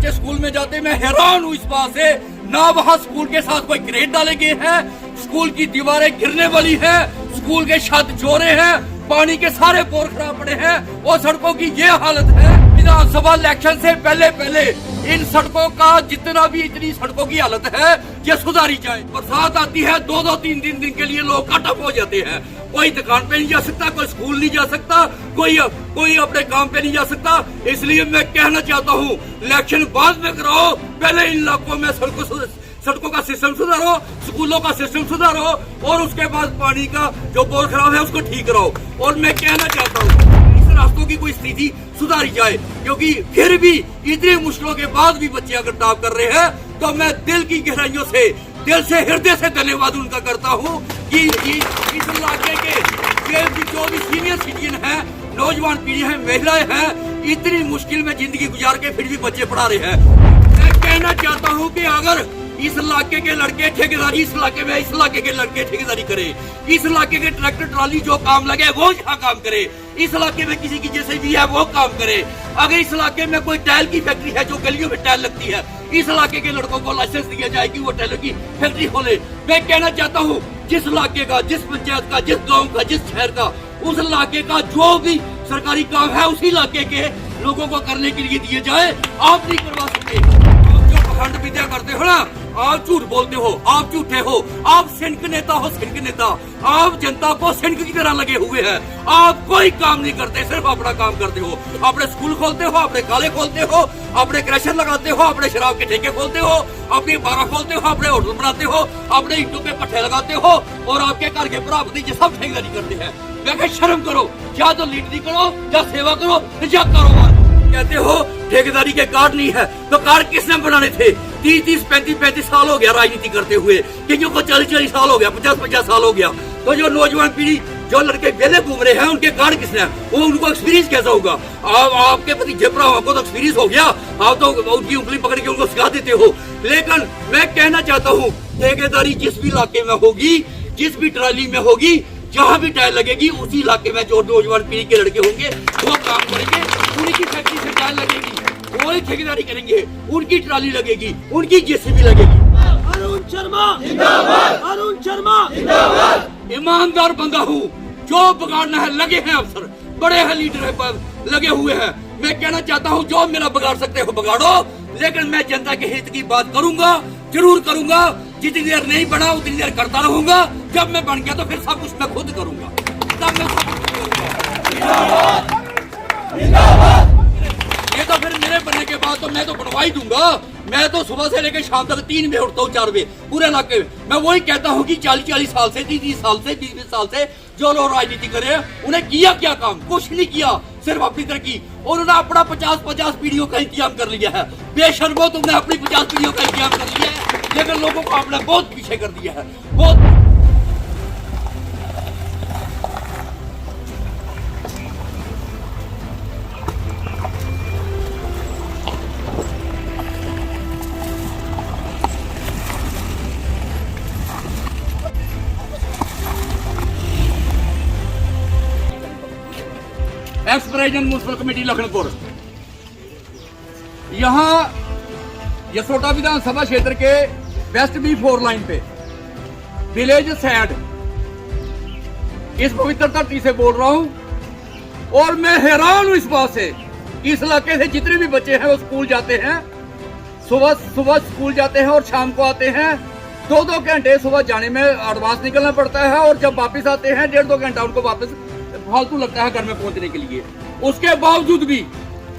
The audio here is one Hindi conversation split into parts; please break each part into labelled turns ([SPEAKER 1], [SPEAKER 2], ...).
[SPEAKER 1] बच्चे स्कूल में जाते, मैं हैरान हूँ इस बात से, ना वहाँ स्कूल के साथ कोई ग्रेड डाले गए हैं, स्कूल की दीवारें गिरने वाली है, स्कूल के छत जोरे हैं, पानी के सारे बोर खराब पड़े हैं और सड़कों की ये हालत है। विधानसभा इलेक्शन से पहले इन सड़कों का जितना भी इतनी सड़कों की हालत है ये सुधारी जाए। बरसात आती है, 2-2 दिन के लिए लोग कट ऑफ हो जाते हैं, कोई दुकान पे नहीं जा सकता, कोई स्कूल नहीं जा सकता, कोई अपने काम पे नहीं जा सकता। इसलिए मैं कहना चाहता हूँ इलेक्शन बाद में कराओ, पहले इन इलाकों में सड़कों का सिस्टम सुधारो, स्कूलों का सिस्टम सुधारो और उसके बाद पानी का जो बोर खराब है उसको ठीक कराओ। और मैं कहना चाहता हूँ इस रास्तों की कोई स्थिति सुधारी जाए, क्योंकि फिर भी इतनी मुश्किलों के बाद भी बच्चे अगर टॉप कर रहे हैं तो मैं दिल की गहराइयों से, दिल से, हृदय से धन्यवाद उनका करता हूँ कि इस इलाके के जो भी सीनियर सिटीजन है, नौजवान पीढ़ी है, महिलाएं हैं, इतनी मुश्किल में जिंदगी गुजार के फिर भी बच्चे पढ़ा रहे हैं। मैं कहना चाहता हूँ कि अगर इस इलाके के लड़के ठेकेदारी, इस इलाके के लड़के ठेकेदारी करे, इस इलाके के ट्रैक्टर ट्राली जो काम लगे वो यहाँ काम करे, इस इलाके में किसी की जैसे भी है वो काम करे। अगर इस इलाके में कोई टाइल की फैक्ट्री है जो गलियों में टाइल लगती है, इस इलाके के लड़कों को लाइसेंस दिया जाए कि वो टाइलों की फैक्ट्री खोले। मैं कहना चाहता हूँ जिस इलाके का, जिस पंचायत का, जिस गाँव का, जिस शहर का, उस इलाके का जो भी सरकारी काम है उसी इलाके के लोगों को करने के लिए दिए जाए। आप नहीं करवा सकते, जो पखंड विद्या करते हो ना, आप झूठ बोलते हो, आप झूठे हो, आप सिंक नेता हो, सिंक नेता, आप जनता को सिंक की तरह लगे हुए हैं, आप कोई काम नहीं करते, सिर्फ अपना काम करते हो। अपने स्कूल खोलते हो, अपने काले खोलते हो, अपने क्रैशर लगाते हो, अपने शराब के ठेके खोलते हो, अपनी बारह खोलते हो, अपने होटल बनाते हो, अपने ईंटों पे पट्टे लगाते हो और आपके घर के भरा भतीजे सब ठेकेदारी करते हैं। मैं शर्म करो, या तो लीडरी करो, या सेवा करो, या कारोबार। कहते हो ठेकेदारी के कार्ड नहीं है, तो कार्ड किसने बनाने थे? 30-30, 35-35 साल हो गया राजनीति करते हुए, किसी को 40-40 साल हो गया, 50-50 साल हो गया। तो जो नौजवान पीढ़ी, जो लड़के बेले घूम रहे हैं, उनके कार्ड किसने, वो उनको एक्सपीरियंस कैसा होगा? आपके भतीजे भराओं को तो एक्सपीरियंस हो गया, आप तो उनकी उंगली पकड़ के उनको सिखा देते हो। लेकिन मैं कहना चाहता हूँ ठेकेदारी जिस भी इलाके में होगी, जिस भी ट्राली में होगी, जहाँ भी टाइल लगेगी, उसी इलाके में जो नौजवान पीढ़ी के लड़के होंगे वो काम करेंगे, उनकी फैक्ट्री से टाइल लगेगी, वो ठेकेदारी करेंगे, उनकी ट्राली लगेगी, उनकी जेसीबी लगेगी।
[SPEAKER 2] अरुण शर्मा जिंदाबाद, अरुण शर्मा जिंदाबाद।
[SPEAKER 1] ईमानदार बंदा हूँ, जो बिगाड़ना है लगे हैं अफसर, बड़े हैं लीडर है पर लगे हुए हैं। मैं कहना चाहता हूँ जो मेरा बिगाड़ सकते हो बिगाड़ो, लेकिन मैं जनता के हित की बात करूंगा, जरूर करूंगा। जितनी देर नहीं बना उतनी देर करता रहूंगा, जब मैं बन गया तो फिर सब कुछ मैं खुद करूंगा, तब मैं सब कुछ करूंगा। ये तो फिर मेरे बनने के बाद तो मैं तो बनवा ही दूंगा। मैं तो सुबह से लेकर शाम तक 3 बजे उठता हूँ, 4 बजे पूरे इलाके में। मैं वही कहता हूँ कि 40-40 साल से, 30-30 साल से, 20-20 साल से जो लोग राजनीति करे, उन्हें किया क्या काम? कुछ नहीं किया, सिर्फ अपनी तरक्की। उन्होंने अपना 50-50 पीढ़ियों का इंतजाम कर लिया है। बेशर्मो तुमने अपनी 50 पीढ़ियों का इंतजाम कर लिया है, लेकिन लोगों को आपने बहुत पीछे कर दिया है, बहुत। Ex president municipal committee Lakhanpur, यहाँ यसोटा विधानसभा क्षेत्र के वेस्ट B4 लाइन पे विलेज सैड, इस पवित्र धरती से बोल रहा हूँ। और मैं हैरान हूँ इस बात से, इस इलाके से जितने भी बच्चे हैं वो स्कूल जाते हैं, सुबह स्कूल जाते हैं और शाम को आते हैं। 2-2 घंटे सुबह जाने में एडवांस निकलना पड़ता है, और जब वापस आते हैं 1.5-2 घंटा उनको वापस फालतू लगता है घर में पहुंचने के लिए। उसके बावजूद भी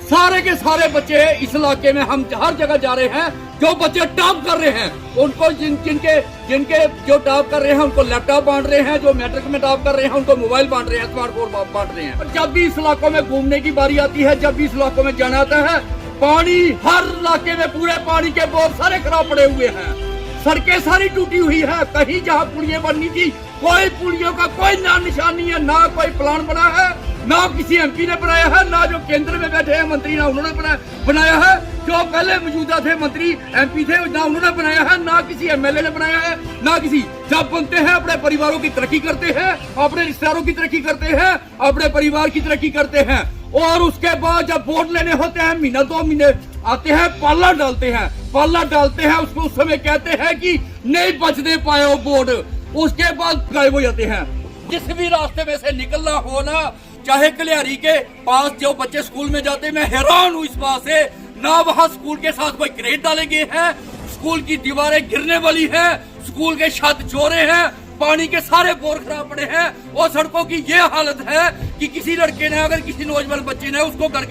[SPEAKER 1] सारे के सारे बच्चे इस इलाके में, हम हर जगह जा रहे हैं, जो बच्चे टॉप कर रहे हैं उनको, जिनके जो टॉप कर रहे हैं उनको लैपटॉप बांट रहे हैं, जो मैट्रिक में टॉप कर रहे हैं उनको मोबाइल बांट रहे हैं, स्मार्टफोन बांट रहे हैं। जब भी इस इलाकों में घूमने की बारी आती है, जब भी इस इलाकों में जाना आता है, पानी हर इलाके में, पूरे पानी के बोर सारे खराब पड़े हुए हैं, सड़कें सारी टूटी हुई है। कहीं जहाँ पुलियां बननी थी, कोई पुलियों का कोई निशान नहीं है, ना कोई प्लान बना है, ना किसी MP ने बनाया है, ना जो केंद्र में बैठे हैं मंत्री ना उन्होंने बनाया है, जो पहले मौजूदा थे मंत्री MP थे ना उन्होंने बनाया है, ना किसी MLA ने बनाया है, ना किसी। जब बनते हैं अपने परिवारों की तरक्की करते हैं, अपने रिश्तेदारों की तरक्की करते हैं, अपने परिवार की तरक्की करते हैं। और उसके बाद जब वोट लेने होते हैं महीना 2 महीने आते हैं, पाला डालते हैं उसको उस समय कहते हैं कि नहीं बचने पाए वो वोट, उसके बाद गायब हो जाते हैं। जिस भी रास्ते में से निकलना हो ना, चाहे कलियारी के पास जो बच्चे स्कूल में जाते, मैं हैरान हूँ इस बात से, ना वहाँ स्कूल के साथ कोई क्रेट डाले गए हैं, स्कूल की दीवारें गिरने वाली है, स्कूल के छत जोरे हैं, पानी के सारे बोर खराब पड़े हैं और सड़कों की ये हालत है कि किसी लड़के ने, अगर किसी नौजवान बच्चे ने उसको घर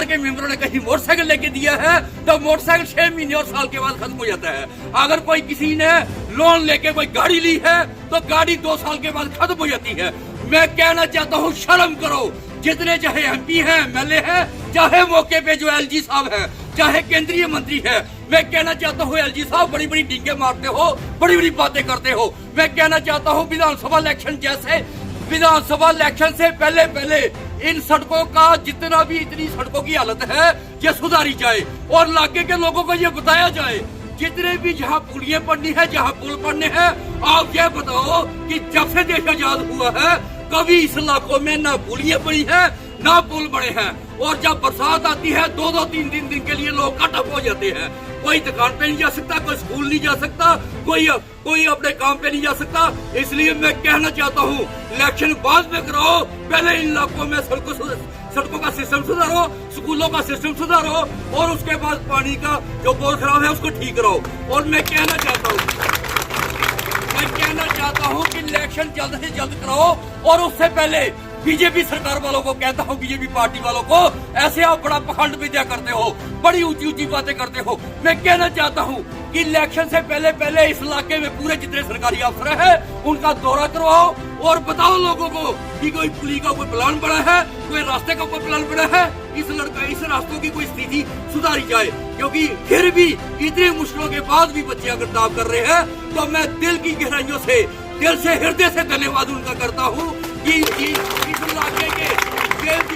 [SPEAKER 1] के मेंबरों ने कहीं मोटरसाइकिल लेके दिया है तो मोटरसाइकिल 6 महीने और साल के बाद खत्म हो जाता है। अगर कोई किसी ने लोन लेके कोई गाड़ी ली है तो गाड़ी 2 साल के बाद खत्म हो जाती है। मैं कहना चाहता हूँ शर्म करो, जितने चाहे एमपी हैं, एमएलए हैं, चाहे मौके पे जो एलजी साहब हैं, चाहे केंद्रीय मंत्री है, मैं कहना चाहता हूँ एलजी साहब बड़ी बड़ी डींगे मारते हो, बड़ी बड़ी बातें करते हो। मैं कहना चाहता हूँ विधानसभा इलेक्शन से पहले इन सड़कों का जितना भी इतनी सड़कों की हालत है ये सुधारी जाए और इलाके के लोगों को ये बताया जाए, जितने भी जहाँ पुलियां पड़नी है, जहाँ पुल पड़ने हैं, आप ये बताओ कि जब से देश आजाद हुआ है कभी इस इलाकों में ना पुलियां पड़ी है ना पुल बड़े हैं। और जब बरसात आती है 2-2 3 दिन के लिए लोग कटअप हो जाते हैं, कोई दुकान पे नहीं जा सकता, कोई स्कूल नहीं जा सकता, कोई अपने काम पे नहीं जा सकता। इसलिए मैं कहना चाहता हूँ इलेक्शन बाद में कराओ, पहले इन इलाकों में सड़कों का सिस्टम सुधारो, स्कूलों का सिस्टम सुधारो और उसके बाद पानी का जो बोर खराब है उसको ठीक कराओ। और मैं कहना चाहता हूँ कि इलेक्शन जल्द से जल्द कराओ और उससे पहले बीजेपी सरकार वालों को कहता हूँ, बीजेपी पार्टी वालों को, ऐसे आप बड़ा पखंड विद्या करते हो, बड़ी ऊंची बातें करते हो। मैं कहना चाहता हूँ कि इलेक्शन से पहले इस इलाके में पूरे जितने सरकारी अफसर हैं उनका दौरा करवाओ और बताओ लोगों को कि कोई पुलिस का कोई प्लान बना है, कोई रास्ते का कोई प्लान बना है, इस रास्तों की कोई स्थिति सुधारी जाए। क्योंकि फिर भी इतनी मुश्किलों के बाद भी बच्चे अगर दाव कर रहे हैं तो मैं दिल की गहराइयों से, हृदय से धन्यवाद उनका करता हूँ कि इस इलाके के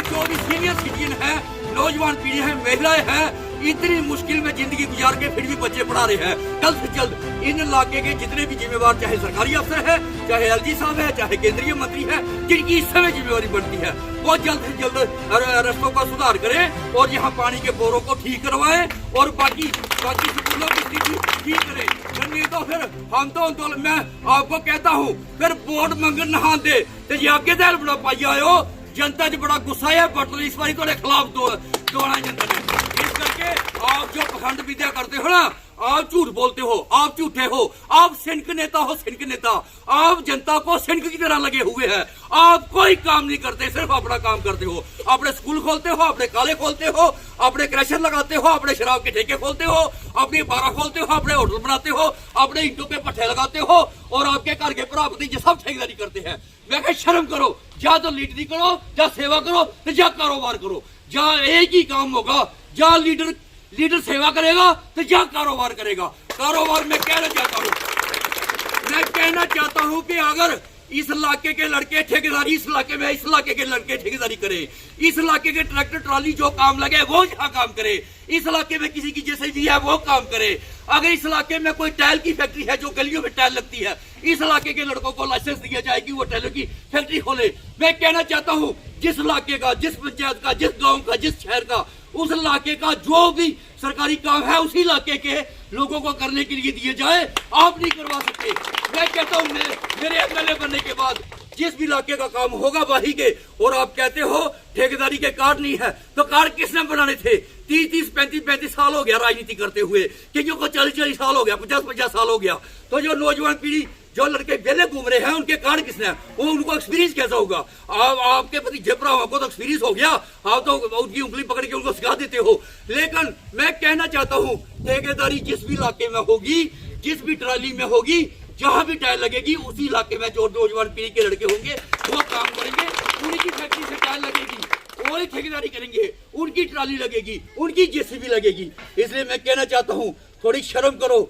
[SPEAKER 1] जो भी सीनियर सिटीजन है, नौजवान पीढ़ी है, महिलाएं हैं, इतनी मुश्किल में जिंदगी गुजार के फिर भी बच्चे पढ़ा रहे हैं। जल्द से जल्द इन इलाके के जितने भी जिम्मेवार, चाहे सरकारी अफसर है, चाहे एलजी साहब है, चाहे केंद्रीय मंत्री है, जिनकी इस समय जिम्मेवारी बनती है, वो जल्द से जल्द रास्तों का सुधार करें और यहाँ पानी के बोरों को ठीक करवाएं और बाकी स्कूलों की स्थिति ठीक करें। नहीं तो फिर हम तो मैं आपको कहता हूँ फिर वोट मंगन नहा दे ते आगे दल बड़ा पाई आयो, जनता च बड़ा गुस्सा है, बट इस बारी थोड़े खिलाफ दौड़ा जनता ने। इस करके आप जो पखंड विद्या करते हो ना, आप झूठ बोलते हो, आप झूठे हो, आप सिंक नेता हो, आप जनता को सिंक की तरह लगे हुए हैं। आप कोई काम नहीं करते, सिर्फ अपना काम करते हो। अपने स्कूल खोलते हो, अपने काले खोलते हो, अपने क्रैशर लगाते हो, अपने शराब के ठेके खोलते हो, अपनी बारा खोलते हो, अपने होटल बनाते हो, अपने ईंटों पे पट्टे लगाते हो और आपके घर के भरापति सब ठेकेदारी करते हैं। मैं कह शर्म करो, या तो लीडरी करो, या सेवा करो, या कारोबार करो। जहाँ एक ही काम होगा, जहाँ लीडर सेवा करेगा तो क्या कारोबार करेगा। कारोबार मैं कहना चाहता हूँ कि अगर इस इलाके के लड़के ठेकेदारी, इस इलाके के लड़के ठेकेदारी करे, इस इलाके के ट्रैक्टर ट्राली जो काम लगे वो यहाँ काम करे, इस इलाके में किसी की जैसे भी है वो काम करे। अगर इस इलाके में कोई टाइल की फैक्ट्री है जो गलियों में टाइल लगती है, इस इलाके के लड़कों को लाइसेंस दिया जाए कि वो टाइलों की फैक्ट्री खोले। मैं कहना चाहता हूँ जिस इलाके का, जिस पंचायत का, जिस गाँव का, जिस शहर का, उस इलाके का जो भी सरकारी काम है उसी इलाके के लोगों को करने के लिए दिए जाए। आप नहीं करवा सकते। मैं कहता हूँ मेरे एमएलए बनने के बाद जिस भी इलाके का काम होगा वही के, और आप कहते हो ठेकेदारी के कार्ड नहीं है, तो कार्ड किसने बनाने थे? 30-30, 35-35 साल हो गया राजनीति करते हुए, क्योंकि को 40-40 साल हो गया, 50-50 साल हो गया। तो जो नौजवान पीढ़ी, जो लड़के बेले घूम रहे हैं, उनके कार्ड किसने, वो उनको एक्सपीरियंस कैसा होगा? आपके पति जेपरा को तो एक्सपीरियंस हो गया, आप तो उनकी उंगली पकड़ के उनको सिखा देते हो। लेकिन मैं कहना चाहता हूँ ठेकेदारी जिस भी इलाके में होगी, जिस भी ट्राली में होगी, जहाँ भी टाइल लगेगी, उसी इलाके में जो नौजवान पीढ़ी के लड़के होंगे वो काम करेंगे। उनकी फैक्ट्री से टाइल लगेगी, वही ठेकेदारी करेंगे, उनकी ट्राली लगेगी, उनकी जेसीबी लगेगी। इसलिए मैं कहना चाहता हूँ थोड़ी शर्म करो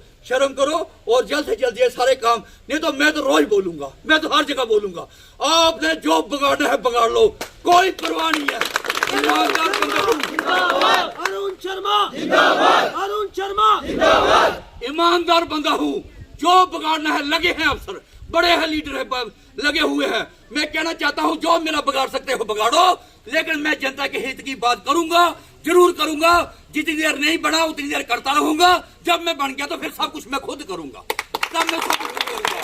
[SPEAKER 1] और जल्द से जल्द ये सारे काम, नहीं तो मैं तो रोज बोलूंगा, मैं तो हर जगह बोलूंगा। आपने जो बिगाड़ना है बिगाड़ लो, कोई परवाह नहीं है।
[SPEAKER 2] अरुण शर्मा
[SPEAKER 1] ईमानदार बंदा हूँ, जो बिगाड़ना है लगे हैं अफसर, बड़े हैं लीडर है लगे हुए हैं। मैं कहना चाहता हूँ जो मेरा बिगाड़ सकते हो बिगाड़ो, लेकिन मैं जनता के हित की बात करूंगा, जरूर करूंगा। जितनी देर नहीं बना उतनी देर करता रहूंगा। जब मैं बन गया तो फिर सब कुछ मैं खुद करूंगा, तब मैं सब कुछ करूंगा।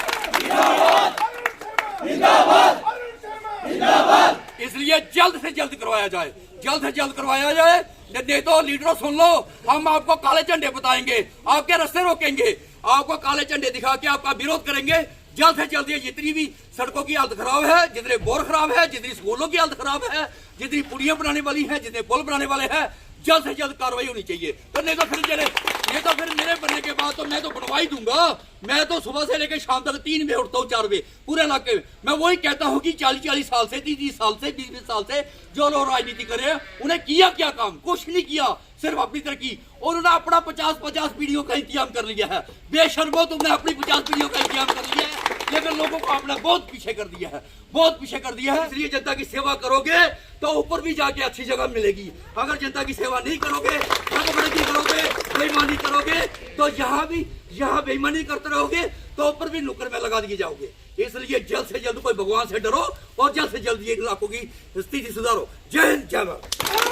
[SPEAKER 1] इसलिए जल्द से जल्द करवाया जाए, जल्द से जल्द करवाया जाए। नहीं तो लीडरों सुन लो, हम आपको काले झंडे बताएंगे, आपके रास्ते रोकेंगे, आपको काले झंडे दिखा के आपका विरोध करेंगे। जल्द से जल्द ये जितनी भी सड़कों की हालत खराब है, जितने बोर खराब है, जितनी स्कूलों की हालत खराब है, जितनी पुलियां बनाने वाली हैं, जितने पुल बनाने वाले हैं, जल्द से जल्द कार्रवाई होनी चाहिए। तो नहीं तो फिर मेरे बनने के बाद तो मैं तो बनवा ही दूंगा। मैं तो सुबह से लेकर शाम तक 3 बजे उठता हूँ, 4 बजे पूरे इलाके में। मैं वही कहता हूँ कि 40-40 साल से, 30-30 साल से, 20-20 साल से जो लोग राजनीति कर रहे हैं, उन्हें किया क्या काम? कुछ नहीं किया, सिर्फ अपनी तरक्की। और उन्होंने अपना 50-50 पीढ़ियों का इंतजाम कर लिया है। बेशर्मो, तुमने अपनी 50 पीढ़ियों का इंतजाम कर लिया है, लेकिन लोगों को आपने बहुत पीछे कर दिया है, बहुत पीछे कर दिया है। इसलिए जनता की सेवा करोगे तो ऊपर भी जाके अच्छी जगह मिलेगी। अगर जनता की सेवा नहीं करोगे, ठगबड़गी करोगे, बेईमानी करोगे, तो यहाँ बेईमानी करते रहोगे तो ऊपर भी नुक्कड़ में लगा दिए जाओगे। इसलिए जल्द से जल्द कोई भगवान से डरो और जल्द से जल्द ये इलाकों की स्थिति सुधारो। जय हिंद, जय भारत।